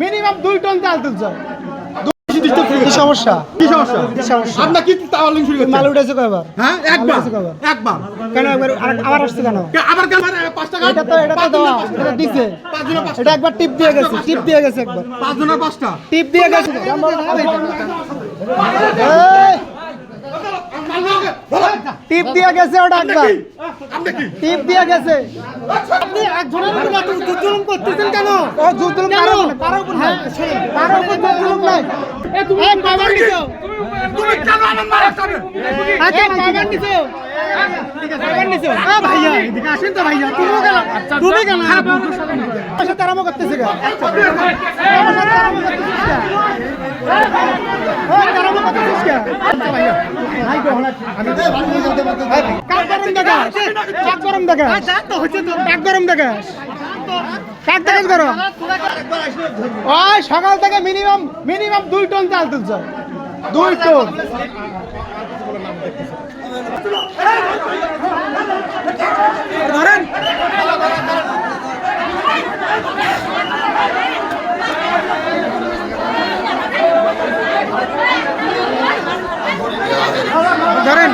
Minimum 2 ton চাল তুলছে। কি সমস্যা? আপনার কি তাওয়ালিং শুরু করছেন? মাল উঠেছে কয়বার? হ্যাঁ, একবার। কেন একবার আবার আসছে কেন? আবার কেন 5 টাকা? এটা তো দেওয়া, এটা দিছে। 5 জনের 5 এটা একবার টিপ দিয়ে গেছে, একবার। 5 জনের 5টা। টিপ দিয়ে গেছে। এই টিপ দিয়ে গেছে ওটা একবার। টিপ দিয়ে গেছে। আপনি একজনের উপর এত জুলুম করতেছেন কেন? ও জুলুম কারো উপর নাই। কারো উপর জুলুম নাই। তুমি কয়বার নিছো? তুমি কেন আমার মারা খাবে? আচ্ছা কয়বার নিছো? কয়বার নিছো? ভাইয়া এদিকে আসেন তো ভাইয়া। তুমি কেন? আমার সাথে আরাম করতেছে কেন? আমার সাথে আরাম করতেছিস কেন? আরাম করতেছিস কেন? আচ্ছা ভাইয়া। ভাই তো হলা আমি কাক গরম দেখাস। কাক গরম দেখাস। তো হচ্ছে তো কাক গরম দেখাস। কাক দেখাস গরম। ওই সকাল থেকে মিনিমাম 2 টন চাল তুলছে। 2 টন। ধরেন ধরেন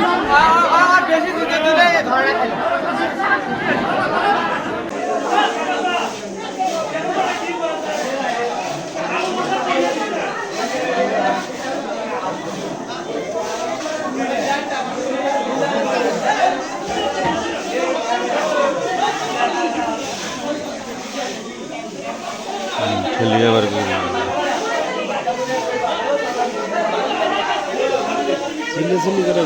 খেলিয়ে আবার চিল্লি করে